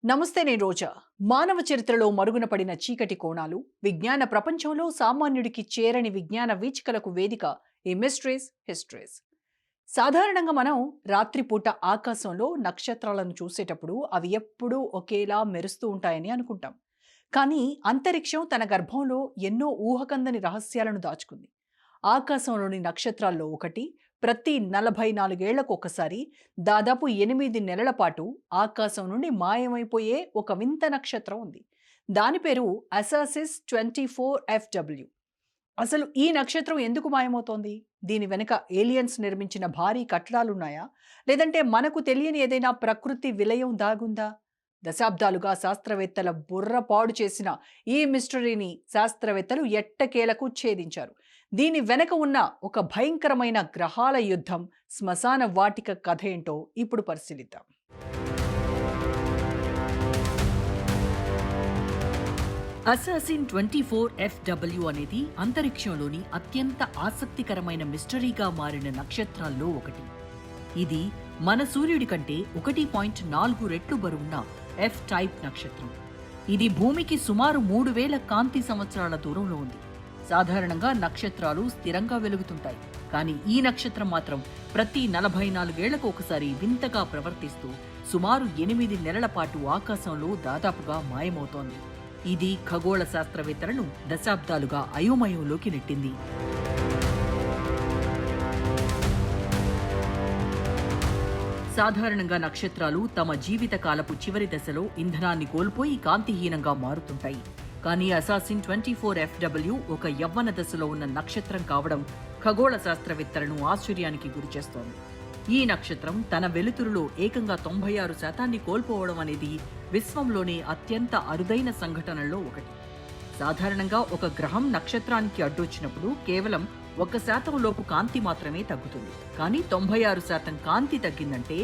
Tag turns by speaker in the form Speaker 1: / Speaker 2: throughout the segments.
Speaker 1: నమస్తే, నేను రోజా. మానవ చరిత్రలో మరుగున పడిన చీకటి కోణాలు, విజ్ఞాన ప్రపంచంలో సామాన్యుడికి చేరని విజ్ఞాన వీచికలకు వేదిక ఈ మిస్టరీస్ హిస్టరీస్. సాధారణంగా మనం రాత్రిపూట ఆకాశంలో నక్షత్రాలను చూసేటప్పుడు అవి ఎప్పుడూ ఒకేలా మెరుస్తూ ఉంటాయని అనుకుంటాం. కానీ అంతరిక్షం తన గర్భంలో ఎన్నో ఊహకందని రహస్యాలను దాచుకుంది. ఆకాశంలోని నక్షత్రాల్లో ఒకటి ప్రతి 44 ఏళ్లకు ఒకసారి దాదాపు 8 నెలల పాటు ఆకాశం నుండి మాయమైపోయే ఒక వింత నక్షత్రం ఉంది. దాని పేరు అసాసిస్ 24 FW. అసలు ఈ నక్షత్రం ఎందుకు మాయమవుతోంది? దీని వెనుక ఏలియన్స్ నిర్మించిన భారీ కట్టడాలున్నాయా? లేదంటే మనకు తెలియని ఏదైనా ప్రకృతి విలయం దాగుందా? దశాబ్దాలుగా శాస్త్రవేత్తల బుర్ర పాడు చేసిన ఈ మిస్టరీని శాస్త్రవేత్తలు ఎట్టకేలకు ఛేదించారు. దీని వెనక ఉన్న ఒక భయంకరమైన గ్రహాల యుద్ధం, శ్మశాన వాటిక కథ ఏంటో ఇప్పుడు పరిశీలిద్దాం.
Speaker 2: అసాసిన్ 24 FW అనేది అంతరిక్షంలోని అత్యంత ఆసక్తికరమైన మిస్టరీగా మారిన నక్షత్రాల్లో ఒకటి. ఇది మన సూర్యుడి కంటే 1.4 రెట్లు బరువున్న F టైప్ నక్షత్రం. ఇది భూమికి సుమారు 3000 కాంతి సంవత్సరాల దూరంలో ఉంది. సాధారణంగా నక్షత్రాలు స్థిరంగా వెలుగుతుంటాయి, కానీ ఈ నక్షత్రం మాత్రం ప్రతి 44 ఏళ్లకు ఒకసారి వింతగా ప్రవర్తిస్తూ సుమారు 8 నెలల పాటు ఆకాశంలో దాదాపుగా మాయమవుతోంది. ఇది ఖగోళ శాస్త్రవేత్తలను దశాబ్దాలుగా అయోమయంలోకి నెట్టింది. సాధారణంగా నక్షత్రాలు తమ జీవితకాలపు చివరి దశలో ఇంధనాన్ని కోల్పోయి కాంతిహీనంగా మారుతుంటాయి. కానీ అసాసిన్ 24 FW ఒక యవ్వన దశలో ఉన్న నక్షత్రం కావడం ఖగోళ శాస్త్రవేత్తలను ఆశ్చర్యానికి గురిచేస్తోంది. ఈ నక్షత్రం తన వెలుతురులో ఏకంగా 96% కోల్పోవడం అనేది విశ్వంలోనే అత్యంత అరుదైన సంఘటనల్లో ఒకటి. సాధారణంగా ఒక గ్రహం నక్షత్రానికి అడ్డొచ్చినప్పుడు కేవలం 1% లోపు కాంతి మాత్రమే తగ్గుతుంది. కానీ 96% కాంతి తగ్గిందంటే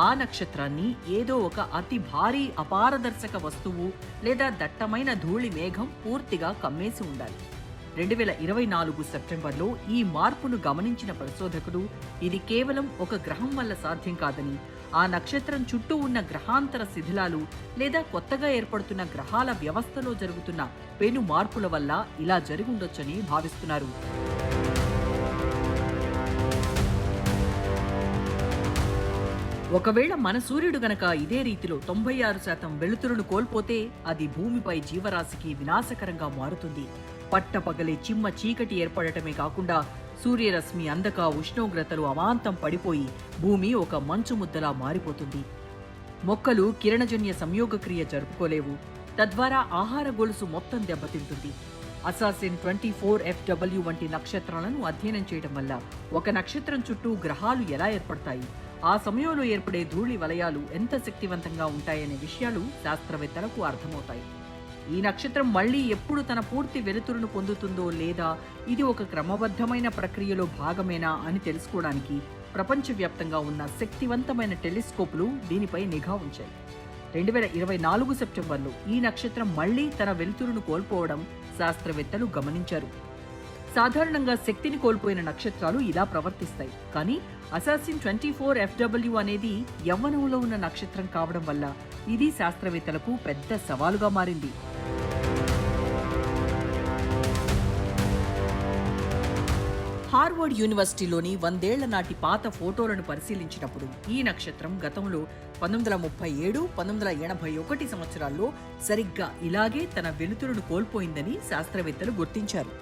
Speaker 2: ఆ నక్షత్రాన్ని ఏదో ఒక అతి భారీ అపారదర్శక వస్తువు లేదా దట్టమైన ధూళి మేఘం పూర్తిగా కమ్మేసి ఉండాలి. 2024 సెప్టెంబర్లో ఈ మార్పును గమనించిన పరిశోధకులు ఇది కేవలం ఒక గ్రహం వల్ల సాధ్యం కాదని, ఆ నక్షత్రం చుట్టూ ఉన్న గ్రహాంతర శిథిలాలు లేదా కొత్తగా ఏర్పడుతున్న గ్రహాల వ్యవస్థలో జరుగుతున్న పెను మార్పుల వల్ల ఇలా జరుగుండొచ్చని భావిస్తున్నారు. ఒకవేళ మన సూర్యుడు గనక ఇదే రీతిలో 96% వెలుతురును కోల్పోతే అది భూమిపై జీవరాశికి వినాశకరంగా మారుతుంది. పట్టపగలే చిమ్మ చీకటి ఏర్పడటమే కాకుండా సూర్యరశ్మి అందక ఉష్ణోగ్రతలు అమాంతం పడిపోయి భూమి ఒక మంచు ముద్దలా మారిపోతుంది. మొక్కలు కిరణజన్య సంయోగక్రియ జరుపుకోలేవు. తద్వారా ఆహార గొలుసు మొత్తం దెబ్బతింటుంది. అసాసిన్ 24 FW వంటి నక్షత్రాలను అధ్యయనం చేయడం వల్ల ఒక నక్షత్రం చుట్టూ గ్రహాలు ఎలా ఏర్పడతాయి, ఆ సమయంలో ఏర్పడే ధూళి వలయాలు ఎంత శక్తివంతంగా ఉంటాయనే విషయాలు శాస్త్రవేత్తలకు అర్థమవుతాయి. ఈ నక్షత్రం మళ్లీ ఎప్పుడు తన పూర్తి వెలుతురును పొందుతుందో లేదా ఇది ఒక క్రమబద్ధమైన ప్రక్రియలో భాగమేనా అని తెలుసుకోవడానికి ప్రపంచవ్యాప్తంగా ఉన్న శక్తివంతమైన టెలిస్కోపులు దీనిపై నిఘా ఉంచాయి. 2024 సెప్టెంబర్లో ఈ నక్షత్రం మళ్లీ తన వెలుతురును కోల్పోవడం శాస్త్రవేత్తలు గమనించారు. సాధారణంగా శక్తిని కోల్పోయిన నక్షత్రాలు ఇలా ప్రవర్తిస్తాయి. కానీ అసాసిన్ 24 FW అనేది యవ్వనంలో ఉన్న నక్షత్రం కావడం వల్ల ఇది శాస్త్రవేత్తలకు పెద్ద సవాలుగా మారింది. హార్వర్డ్ యూనివర్సిటీలోని 100 ఏళ్ల నాటి పాత ఫోటోలను పరిశీలించినప్పుడు ఈ నక్షత్రం గతంలో 1937, 1981 సంవత్సరాల్లో సరిగ్గా ఇలాగే తన వెలుతురును కోల్పోయిందని శాస్త్రవేత్తలు గుర్తించారు.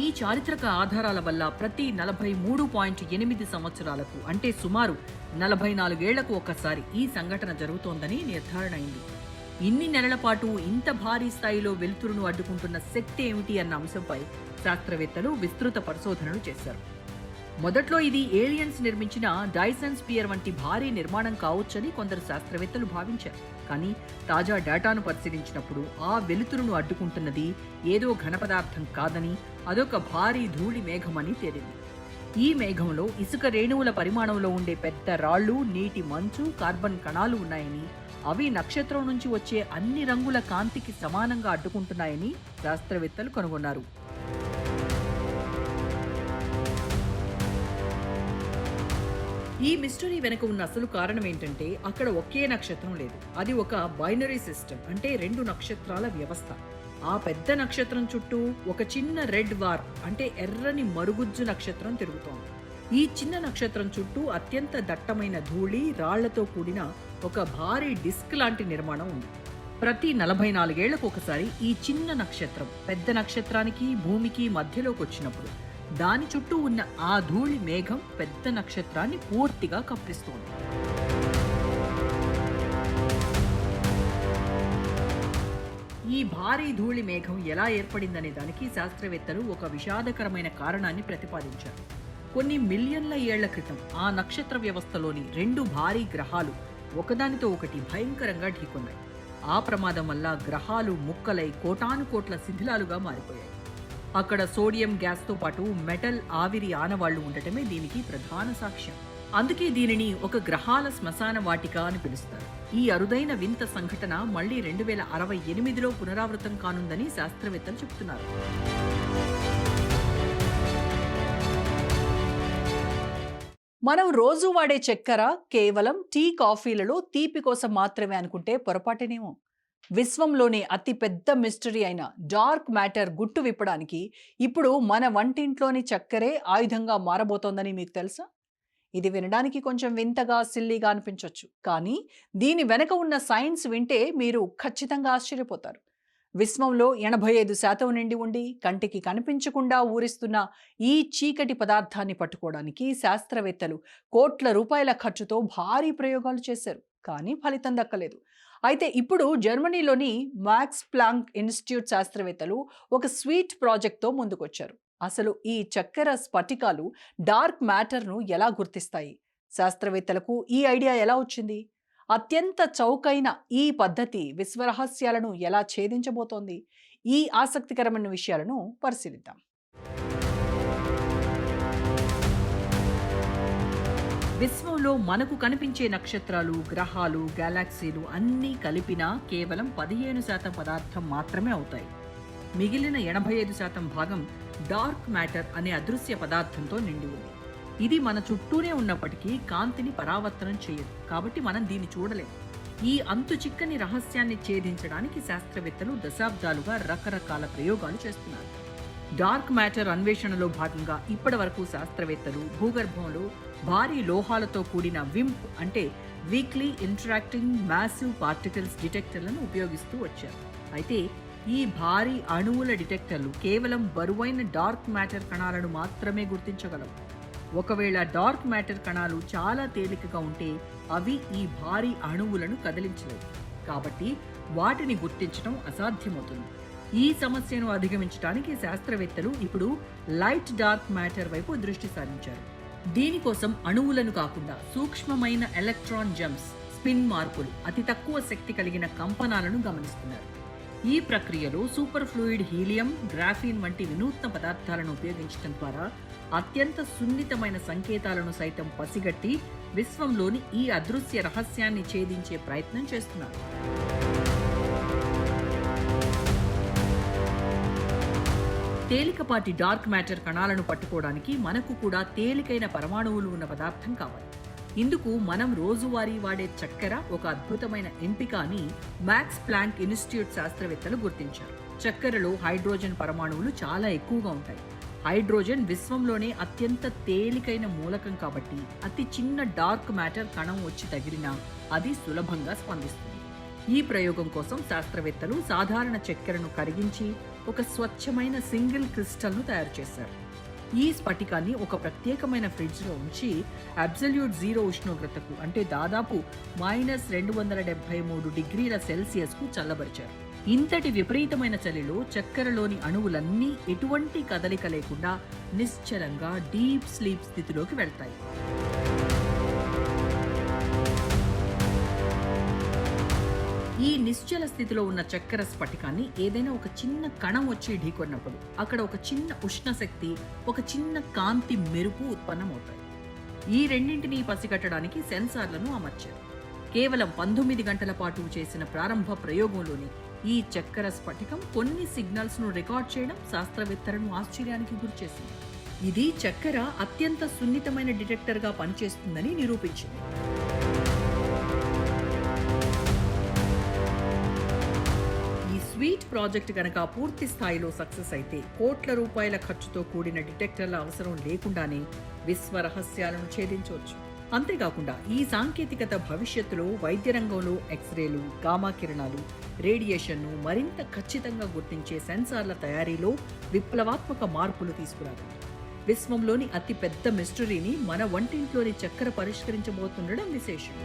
Speaker 2: ఈ చారిత్రక ఆధారాల వల్ల ప్రతి 43.8 సంవత్సరాలకు అంటే సుమారు 44 ఏళ్లకు ఒకసారి ఈ సంఘటన జరుగుతోందని నిర్ధారణ అయింది. ఇన్ని నెలల పాటు ఇంత భారీ స్థాయిలో వెలుతురును అడ్డుకుంటున్న శక్తి ఏమిటి అన్న అంశంపై శాస్త్రవేత్తలు విస్తృత పరిశోధనలు చేశారు. మొదట్లో ఇది ఏలియన్స్ నిర్మించిన డైసన్ స్పియర్ వంటి భారీ నిర్మాణం కావచ్చని కొందరు శాస్త్రవేత్తలు భావించారు. కానీ తాజా డేటాను పరిశీలించినప్పుడు ఆ వెలుతురును అడ్డుకుంటున్నది ఏదో ఘనపదార్థం కాదని, అదొక భారీ ధూళి మేఘమని తేలింది. ఈ మేఘంలో ఇసుక రేణువుల పరిమాణంలో ఉండే పెద్ద రాళ్లు, నీటి మంచు, కార్బన్ కణాలు ఉన్నాయని, అవి నక్షత్రం నుంచి వచ్చే అన్ని రంగుల కాంతికి సమానంగా అడ్డుకుంటున్నాయని శాస్త్రవేత్తలు కనుగొన్నారు. ఈ మిస్టరీ వెనుక ఉన్న అసలు కారణం ఏంటంటే అక్కడ ఒకే నక్షత్రం లేదు. అది ఒక బైనరీ సిస్టమ్, అంటే 2 నక్షత్రాల వ్యవస్థ. ఆ పెద్ద నక్షత్రం చుట్టూ ఒక చిన్న రెడ్ వార్ అంటే ఎర్రని మరుగుజ్జు నక్షత్రం తిరుగుతోంది. ఈ చిన్న నక్షత్రం చుట్టూ అత్యంత దట్టమైన ధూళి, రాళ్లతో కూడిన ఒక భారీ డిస్క్ లాంటి నిర్మాణం ఉంది. ప్రతి 44 ఏళ్లకు ఒకసారి ఈ చిన్న నక్షత్రం పెద్ద నక్షత్రానికి భూమికి మధ్యలోకి వచ్చినప్పుడు దాని చుట్టూ ఉన్న ఆ ధూళి మేఘం పెద్ద నక్షత్రాన్ని పూర్తిగా కప్పిస్తోంది. ఈ భారీ ధూళి మేఘం ఎలా ఏర్పడిందనే దానికి శాస్త్రవేత్తలు ఒక విషాదకరమైన కారణాన్ని ప్రతిపాదించారు. కొన్ని మిలియన్ల ఏళ్ల క్రితం ఆ నక్షత్ర వ్యవస్థలోని 2 భారీ గ్రహాలు ఒకదానితో ఒకటి భయంకరంగా ఢీకొన్నాయి. ఆ ప్రమాదం వల్ల గ్రహాలు ముక్కలై కోటాను కోట్ల శిథిలాలుగా మారిపోయాయి. అక్కడ సోడియం గ్యాస్తో పాటు మెటల్ ఆవిరి ఆనవాళ్లు ఉండటమే దీనికి ప్రధాన సాక్ష్యం. అందుకే దీనిని ఒక గ్రహాల శ్మశాన వాటిక అని పిలుస్తారు. ఈ అరుదైన వింత సంఘటన మళ్లీ 2068లో పునరావృతం కానుందని శాస్త్రవేత్తలు చెబుతున్నారు.
Speaker 1: మనం రోజు వాడే చక్కెర కేవలం టీ, కాఫీలలో తీపి కోసం మాత్రమే అనుకుంటే పొరపాటేనేమో. విశ్వంలోనే అతి పెద్ద మిస్టరీ అయిన డార్క్ మ్యాటర్ గుట్టు విప్పడానికి ఇప్పుడు మన వంటింట్లోని చక్కెరే ఆయుధంగా మారబోతోందని మీకు తెలుసా? ఇది వినడానికి కొంచెం వింతగా, సిల్లీగా అనిపించవచ్చు. కానీ దీని వెనక ఉన్న సైన్స్ వింటే మీరు ఖచ్చితంగా ఆశ్చర్యపోతారు. విశ్వంలో 85% నిండి ఉండి కంటికి కనిపించకుండా ఊరిస్తున్న ఈ చీకటి పదార్థాన్ని పట్టుకోవడానికి శాస్త్రవేత్తలు కోట్ల రూపాయల ఖర్చుతో భారీ ప్రయోగాలు చేశారు. కానీ ఫలితం దక్కలేదు. అయితే ఇప్పుడు జర్మనీలోని మాక్స్ ప్లాంక్ ఇన్స్టిట్యూట్ శాస్త్రవేత్తలు ఒక స్వీట్ ప్రాజెక్ట్తో ముందుకొచ్చారు. అసలు ఈ చక్కెర స్ఫటికాలు డార్క్ మ్యాటర్ను ఎలా గుర్తిస్తాయి? శాస్త్రవేత్తలకు ఈ ఐడియా ఎలా వచ్చింది? అత్యంత చౌకైన ఈ పద్ధతి విశ్వరహస్యాలను ఎలా ఛేదించబోతోంది? ఈ ఆసక్తికరమైన విషయాలను పరిశీలిద్దాం.
Speaker 2: విశ్వంలో మనకు కనిపించే నక్షత్రాలు, గ్రహాలు, గెలాక్సీలు అన్నీ కలిపినా కేవలం 15% పదార్థం మాత్రమే అవుతాయి. మిగిలిన 85% భాగం డార్క్ మ్యాటర్ అనే అదృశ్య పదార్థంతో నిండి ఉంది. ఇది మన చుట్టూనే ఉన్నప్పటికీ కాంతిని పరావర్తనం చేయదు, కాబట్టి మనం దీన్ని చూడలేం. ఈ అంతు చిక్కని రహస్యాన్ని ఛేదించడానికి శాస్త్రవేత్తలు దశాబ్దాలుగా రకరకాల ప్రయోగాలు చేస్తున్నారు. డార్క్ మ్యాటర్ అన్వేషణలో భాగంగా ఇప్పటి వరకు శాస్త్రవేత్తలు భూగర్భంలో భారీ లోహాలతో కూడిన వింప్ అంటే వీక్లీ ఇంటరాక్టింగ్ మ్యాసివ్ పార్టికల్స్ డిటెక్టర్లను ఉపయోగిస్తూ వచ్చారు. అయితే ఈ భారీ అణువుల డిటెక్టర్లు కేవలం బరువైన డార్క్ మ్యాటర్ కణాలను మాత్రమే గుర్తించగలవు. ఒకవేళ డార్క్ మ్యాటర్ కణాలు చాలా తేలికగా ఉంటే అవి ఈ భారీ అణువులను కదిలించలేవు. కాబట్టి వాటిని గుర్తించడం అసాధ్యమవుతుంది. ఈ సమస్యను అధిగమించడానికి శాస్త్రవేత్తలు ఇప్పుడు లైట్ డార్క్ మ్యాటర్ వైపు దృష్టి సారించారు. దీనికోసం అణువులను కాకుండా సూక్ష్మమైన ఎలక్ట్రాన్ జంప్స్, స్పిన్ మార్పులు, అతి తక్కువ శక్తి కలిగిన కంపనాలను గమనిస్తున్నారు. ఈ ప్రక్రియలో సూపర్ ఫ్లూయిడ్ హీలియం, గ్రాఫీన్ వంటి వినూత్న పదార్థాలను ఉపయోగించడం ద్వారా అత్యంత సున్నితమైన సంకేతాలను సైతం పసిగట్టి విశ్వంలోని ఈ అదృశ్య రహస్యాన్ని ఛేదించే ప్రయత్నం చేస్తున్నారు. తేలికపాటి డార్క్ మ్యాటర్ కణాలను పట్టుకోవడానికి మనకు కూడా తేలికైన పరమాణువులు ఉన్న పదార్థం కావాలి. ఇందుకు మనం రోజువారీ వాడే చక్కెర ఒక అద్భుతమైన ఎంపిక అని మాక్స్ ప్లాంక్ ఇన్స్టిట్యూట్ శాస్త్రవేత్తలు గుర్తించారు. చక్కెరలో హైడ్రోజన్ పరమాణువులు చాలా ఎక్కువగా ఉంటాయి. హైడ్రోజన్ విశ్వంలోనే అత్యంత తేలికైన మూలకం కాబట్టి అతి చిన్న డార్క్ మ్యాటర్ కణం వచ్చి తగిలినా అది సులభంగా స్పందిస్తుంది. ఈ ప్రయోగం కోసం శాస్త్రవేత్తలు సాధారణ చక్కెరను కరిగించి ఒక స్వచ్ఛమైన సింగిల్ క్రిస్టల్ను తయారు చేశారు. ఈ స్ఫటికాన్ని ఒక ప్రత్యేకమైన ఫ్రిడ్జ్లో ఉంచి అబ్సల్యూట్ జీరో ఉష్ణోగ్రతకు అంటే దాదాపు -273 డిగ్రీల సెల్సియస్కు చల్లబరిచారు. ఇంతటి విపరీతమైన చలిలో చక్కెరలోని అణువులన్నీ ఎటువంటి కదలిక లేకుండా నిశ్చలంగా డీప్ స్లీప్ స్థితిలోకి వెళ్తాయి. ఈ నిశ్చల స్థితిలో ఉన్న చక్కెర స్ఫటికాన్ని ఏదైనా ఒక చిన్న కణం వచ్చి ఢీకొన్నప్పుడు అక్కడ ఒక చిన్న ఉష్ణశక్తి, ఒక చిన్న కాంతి మెరుపు ఉత్పన్నమవుతాయి. ఈ రెండింటినీ పసిగట్టడానికి సెన్సార్లను అమర్చారు. కేవలం 19 గంటల పాటు చేసిన ప్రారంభ ప్రయోగంలోనే ఈ చక్కెర స్ఫటికం కొన్ని సిగ్నల్స్ ను రికార్డ్ చేయడం శాస్త్రవేత్తలను ఆశ్చర్యానికి గురిచేసింది. ఇది చక్కెర అత్యంత సున్నితమైన డిటెక్టర్గా పనిచేస్తుందని నిరూపించింది. ఈ స్వీట్ ప్రాజెక్ట్ కనుక పూర్తి స్థాయిలో సక్సెస్ అయితే కోట్ల రూపాయల ఖర్చుతో కూడిన డిటెక్టర్ల అవసరం లేకుండానే విశ్వ రహస్యాలను ఛేదించవచ్చు. అంతేకాకుండా ఈ సాంకేతికత భవిష్యత్తులో వైద్య రంగంలో ఎక్స్రేలు, గామా కిరణాలు, రేడియేషన్ను మరింత ఖచ్చితంగా గుర్తించే సెన్సార్ల తయారీలో విప్లవాత్మక మార్పులు తీసుకురాగలదు. విశ్వంలోని అతి పెద్ద మిస్టరీని మన వంటింట్లోని చక్కెర పరిష్కరించబోతుండడం విశేషం.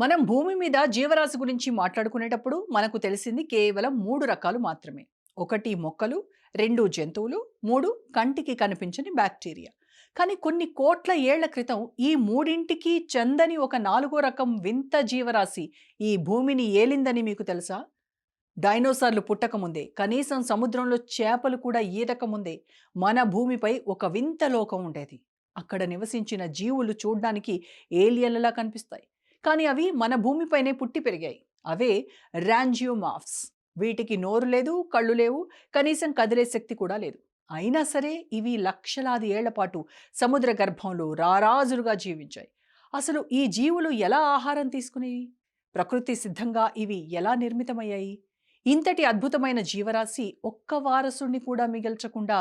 Speaker 1: మనం భూమి మీద జీవరాశి గురించి మాట్లాడుకునేటప్పుడు మనకు తెలిసింది కేవలం 3 రకాలు మాత్రమే. 1 మొక్కలు, 2 జంతువులు, 3 కంటికి కనిపించని బ్యాక్టీరియా. కానీ కొన్ని కోట్ల ఏళ్ల క్రితం ఈ మూడింటికి చెందని ఒక 4వ రకం వింత జీవరాశి ఈ భూమిని ఏలిందని మీకు తెలుసా? డైనోసార్లు పుట్టకముందే, కనీసం సముద్రంలో చేపలు కూడా ఈదకముందే మన భూమిపై ఒక వింత లోకం ఉండేది. అక్కడ నివసించిన జీవులు చూడ్డానికి ఏలియన్లలా కనిపిస్తాయి, కానీ అవి మన భూమిపైనే పుట్టి పెరిగాయి. అవే ర్యాంజియోమార్ఫ్స్. వీటికి నోరు లేదు, కళ్ళు లేవు, కనీసం కదిలే శక్తి కూడా లేదు. అయినా సరే ఇవి లక్షలాది ఏళ్ల పాటు సముద్ర గర్భంలో రారాజులుగా జీవించాయి. అసలు ఈ జీవులు ఎలా ఆహారం తీసుకునేవి? ప్రకృతి సిద్ధంగా ఇవి ఎలా నిర్మితమయ్యాయి? ఇంతటి అద్భుతమైన జీవరాశి ఒక్క వారసుడిని కూడా మిగల్చకుండా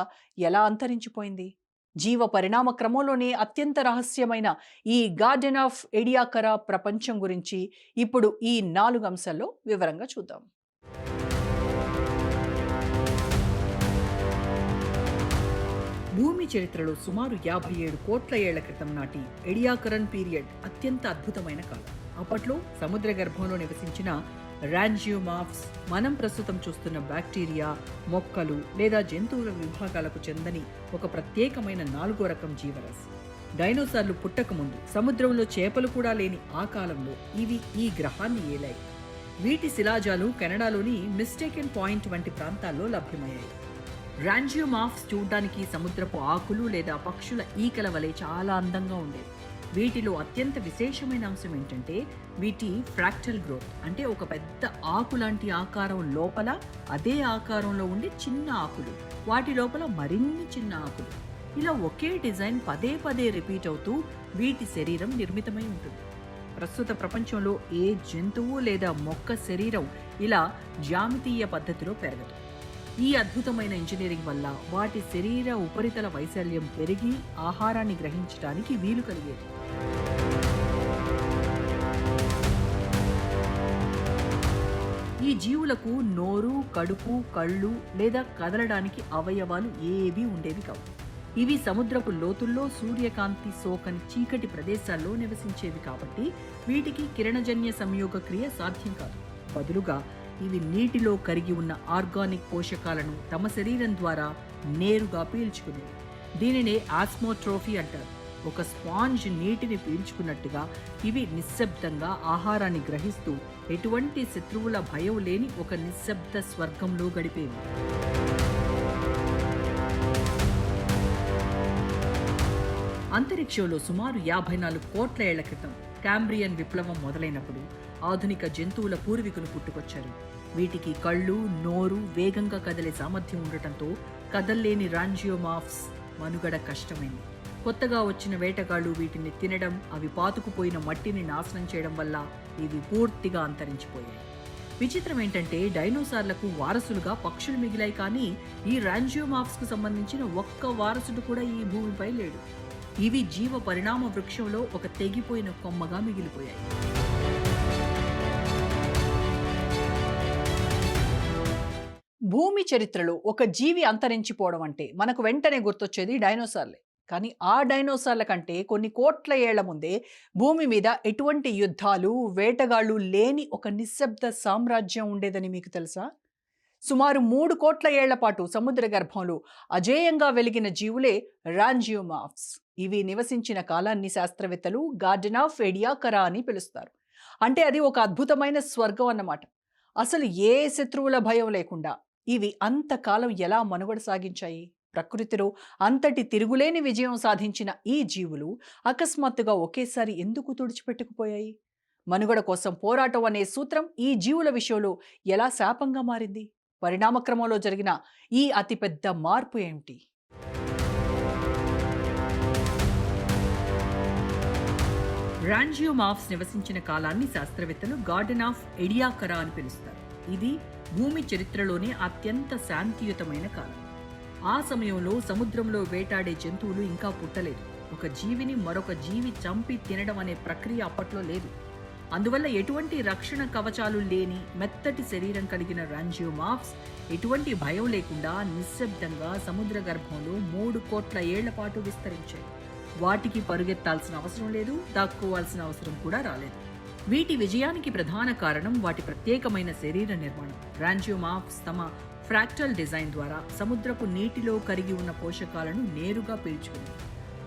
Speaker 1: ఎలా అంతరించిపోయింది? జీవ పరిణామ క్రమంలోనే అత్యంత రహస్యమైన ఈ గార్డెన్ ఆఫ్ ఎడియాకరా ప్రపంచం గురించి ఇప్పుడు ఈ 4 అంశాల్లో వివరంగా చూద్దాం.
Speaker 2: భూమి చరిత్రలో సుమారు 57 కోట్ల ఏళ్ల క్రితం నాటి ఎడియాకరన్ పీరియడ్ అత్యంత అద్భుతమైన కాలం. అప్పట్లో సముద్ర గర్భంలో నివసించిన ర్యాంజియోమార్ఫ్స్ మనం ప్రస్తుతం చూస్తున్న బ్యాక్టీరియా, మొక్కలు లేదా జంతువుల విభాగాలకు చెందని ఒక ప్రత్యేకమైన 4వ రకం జీవరాశి. డైనోసార్లు పుట్టకముందు సముద్రంలో చేపలు కూడా లేని ఆ కాలంలో ఇవి ఈ గ్రహాన్ని ఏలాయి. వీటి శిలాజాలు కెనడాలోని మిస్టేకెన్ పాయింట్ వంటి ప్రాంతాల్లో లభ్యమయ్యాయి. ర్యాంజియోమార్ఫ్స్ చూడడానికి సముద్రపు ఆకులు లేదా పక్షుల ఈకల వలె చాలా అందంగా ఉండేవి. వీటిలో అత్యంత విశేషమైన అంశం ఏంటంటే వీటి ఫ్రాక్టల్ గ్రోత్, అంటే ఒక పెద్ద ఆకు లాంటి ఆకారం లోపల అదే ఆకారంలో ఉండే చిన్న ఆకులు, వాటి లోపల మరిన్ని చిన్న ఆకులు, ఇలా ఒకే డిజైన్ పదే పదే రిపీట్ అవుతూ వీటి శరీరం నిర్మితమై ఉంటుంది. ప్రస్తుత ప్రపంచంలో ఏ జంతువు లేదా మొక్క శరీరం ఇలా జ్యామితీయ పద్ధతిలో పెరగదు. ఈ అద్భుతమైన ఇంజనీరింగ్ వల్ల వాటి శరీర ఉపరితల వైశాల్యం పెరిగి ఆహారాన్ని గ్రహించడానికి వీలు కలిగేది. ఈ జీవులకు నోరు, కడుపు, కళ్ళు లేదా కదలడానికి అవయవాలు ఏవీ ఉండేవి కావు. ఇవి సముద్రపు లోతుల్లో సూర్యకాంతి సోకని చీకటి ప్రదేశాల్లో నివసించేవి కాబట్టి వీటికి కిరణజన్య సంయోగ క్రియ సాధ్యం కాదు. బదులుగా ఇవి నీటిలో కరిగి ఉన్న ఆర్గానిక్ పోషకాలను తమ శరీరం ద్వారా నేరుగా పీల్చుకునేవి. దీనినే ఆస్మోట్రోఫీ అంటారు. ఒక స్పాంజ్ నీటిని పీల్చుకున్నట్టుగా ఇవి నిశ్శబ్దంగా ఆహారాన్ని గ్రహిస్తూ ఎటువంటి శత్రువుల భయం లేని ఒక నిశ్శబ్ద స్వర్గంలో గడిపేవి. అంతరిక్షంలో సుమారు 54 కోట్ల ఏళ్ల క్రితం కాంబ్రియన్ విప్లవం మొదలైనప్పుడు ఆధునిక జంతువుల పూర్వీకులు పుట్టుకొచ్చారు. వీటికి కళ్ళు, నోరు, వేగంగా కదిలే సామర్థ్యం ఉండటంతో కదల్లేని ర్యాంజియోమార్ఫ్స్ మనుగడ కష్టమైంది. కొత్తగా వచ్చిన వేటగాళ్లు వీటిని తినడం, అవి పాతుకుపోయిన మట్టిని నాశనం చేయడం వల్ల ఇవి పూర్తిగా అంతరించిపోయాయి. విచిత్రం ఏంటంటే డైనోసార్లకు వారసులుగా పక్షులు మిగిలాయి, కానీ ఈ ర్యాంజియోమార్ఫ్స్కు సంబంధించిన ఒక్క వారసుడు కూడా ఈ భూమిపై లేడు. ఇవి జీవ పరిణామ వృక్షంలో ఒక తెగిపోయిన కొమ్మగా మిగిలిపోయాయి.
Speaker 1: భూమి చరిత్రలో ఒక జీవి అంతరించిపోవడం అంటే మనకు వెంటనే గుర్తొచ్చేది డైనోసార్లే. కానీ ఆ డైనోసార్ల కంటే కొన్ని కోట్ల ఏళ్ల ముందే భూమి మీద ఎటువంటి యుద్ధాలు, వేటగాళ్ళు లేని ఒక నిశ్శబ్ద సామ్రాజ్యం ఉండేదని మీకు తెలుసా? సుమారు 3 కోట్ల ఏళ్ల పాటు సముద్ర గర్భంలో అజేయంగా వెలిగిన జీవులే ర్యాంజియోమార్ఫ్స్. ఇవి నివసించిన కాలాన్ని శాస్త్రవేత్తలు గార్డెన్ ఆఫ్ ఎడియాకరా అని పిలుస్తారు. అంటే అది ఒక అద్భుతమైన స్వర్గం అన్నమాట. అసలు ఏ శత్రువుల భయం లేకుండా ఇవి అంతకాలం ఎలా మనుగడ సాగించాయి? ప్రకృతిలో అంతటి తిరుగులేని విజయం సాధించిన ఈ జీవులు అకస్మాత్తుగా ఒకేసారి ఎందుకు తుడిచిపెట్టుకుపోయాయి? మనుగడ కోసం పోరాటం అనే సూత్రం ఈ జీవుల విషయంలో ఎలా శాపంగా మారింది? పరిణామ క్రమంలో జరిగిన ఈ అతిపెద్ద మార్పు ఏమిటి?
Speaker 2: రాంజియోమార్ఫ్స్ నివసించిన కాలాన్ని శాస్త్రవేత్తలు గార్డెన్ ఆఫ్ ఎడియాకరా అని పిలుస్తారు. ఇది భూమి చరిత్రలోనే అత్యంత శాంతియుతమైన కాలం. ఆ సమయంలో సముద్రంలో వేటాడే జంతువులు ఇంకా పుట్టలేదు. ఒక జీవిని మరొక జీవి చంపి తినడం అనే ప్రక్రియ అప్పట్లో లేదు. అందువల్ల ఎటువంటి రక్షణ కవచాలు లేని మెత్తటి శరీరం కలిగిన రాంజియోమార్ఫ్స్ ఎటువంటి భయం లేకుండా నిశ్శబ్దంగా సముద్ర గర్భంలో 3 కోట్ల ఏళ్ల పాటు విస్తరించాయి. వాటికి పరుగెత్తాల్సిన అవసరం లేదు, దాక్కోవాల్సిన అవసరం కూడా రాలేదు. వీటి విజయానికి ప్రధాన కారణం వాటి ప్రత్యేకమైన శరీర నిర్మాణం. రాంజియోమార్ఫ్స్ తమ ఫ్రాక్టల్ డిజైన్ ద్వారా సముద్రపు నీటిలో కరిగి ఉన్న పోషకాలను నేరుగా పీల్చుకునేవి.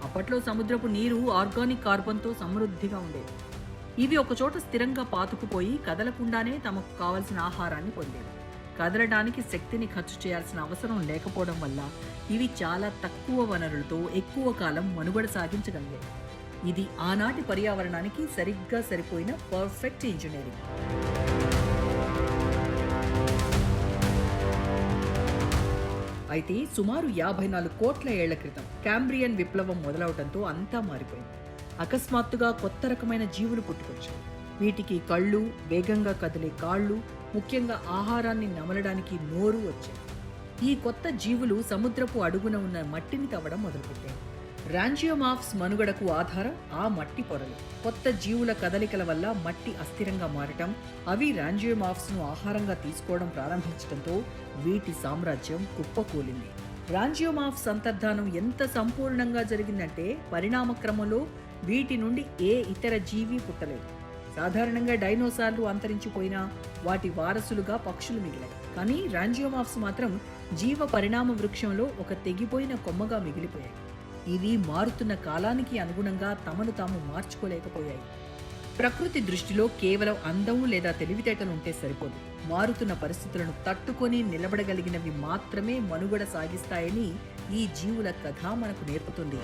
Speaker 2: అప్పట్లో సముద్రపు నీరు ఆర్గానిక్ కార్బన్తో సమృద్ధిగా ఉండేది. ఇవి ఒకచోట స్థిరంగా పాతుకుపోయి కదలకుండానే తమకు కావలసిన ఆహారాన్ని పొందేవి. కదలడానికి శక్తిని ఖర్చు చేయాల్సిన అవసరం లేకపోవడం వల్ల ఇవి చాలా తక్కువ వనరులతో ఎక్కువ కాలం మనుగడ సాగించగలిగాయి. ఇది ఆనాటి పర్యావరణానికి సరిగ్గా సరిపోయిన పర్ఫెక్ట్ ఇంజనీరింగ్. అయితే సుమారు 54 కోట్ల ఏళ్ల క్రితం కాంబ్రియన్ విప్లవం మొదలవడంతో అంతా మారిపోయింది. అకస్మాత్తుగా కొత్త రకమైన జీవులు పుట్టుకొచ్చాయి. వీటికి కళ్ళు, వేగంగా కదిలే కాళ్ళు, ముఖ్యంగా ఆహారాన్ని నమలడానికి నోరు వచ్చాయి. ఈ కొత్త జీవులు సముద్రపు అడుగున ఉన్న మట్టిని తవ్వడం మొదలుపెట్టాయి. రాంజియోమార్ఫ్స్ మనుగడకు ఆధారం ఆ మట్టి పొరలు. కొత్త జీవుల కదలికల వల్ల మట్టి అస్థిరంగా మారటం, అవి రాంజియోమార్ఫ్స్ను ఆహారంగా తీసుకోవడం ప్రారంభించడంతో వీటి సామ్రాజ్యం కుప్పకూలింది. రాంజియోమార్ఫ్స్ అంతర్ధానం ఎంత సంపూర్ణంగా జరిగిందంటే పరిణామ క్రమంలో వీటి నుండి ఏ ఇతర జీవి పుట్టలేదు. సాధారణంగా డైనోసార్లు అంతరించిపోయినా వాటి వారసులుగా పక్షులు మిగిలాయి. కానీ రాంజియోమార్ఫ్స్ మాత్రం జీవ పరిణామ వృక్షంలో ఒక తెగిపోయిన కొమ్మగా మిగిలిపోయాయి. ఇవి మారుతున్న కాలానికి అనుగుణంగా తమను తాము మార్చుకోలేకపోయాయి. ప్రకృతి దృష్టిలో కేవలం అందం లేదా తెలివితేటలు ఉంటే సరిపోదు. మారుతున్న పరిస్థితులను తట్టుకొని నిలబడగలిగినవి మాత్రమే మనుగడ సాగిస్తాయని ఈ జీవుల కథ మనకు నేర్పుతుంది.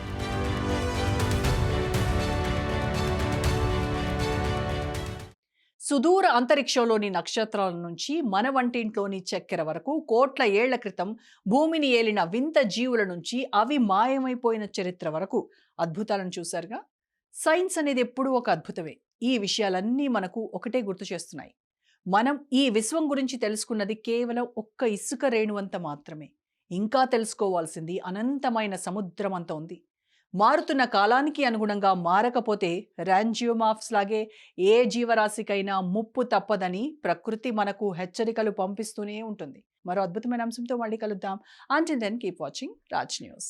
Speaker 1: సుదూర అంతరిక్షంలోని నక్షత్రాల నుంచి మన వంటింట్లోని చక్కెర వరకు కోట్ల ఏళ్ల క్రితం భూమిని ఏలిన వింత జీవుల నుంచి అవి మాయమైపోయిన చరిత్ర వరకు అద్భుతాలను చూశారుగా. సైన్స్ అనేది ఎప్పుడూ ఒక అద్భుతమే. ఈ విషయాలన్నీ మనకు ఒకటే గుర్తు చేస్తున్నాయి. మనం ఈ విశ్వం గురించి తెలుసుకున్నది కేవలం ఒక్క ఇసుక రేణువంత మాత్రమే. ఇంకా తెలుసుకోవాల్సింది అనంతమైన సముద్రం అంత ఉంది. మారుతున్న కాలానికి అనుగుణంగా మారకపోతే రాంజియోమార్ఫ్స్ లాగే ఏ జీవరాశికైనా ముప్పు తప్పదని ప్రకృతి మనకు హెచ్చరికలు పంపిస్తూనే ఉంటుంది. మరో అద్భుతమైన అంశంతో మళ్ళీ కలుద్దాం. Until then keep watching Raj news.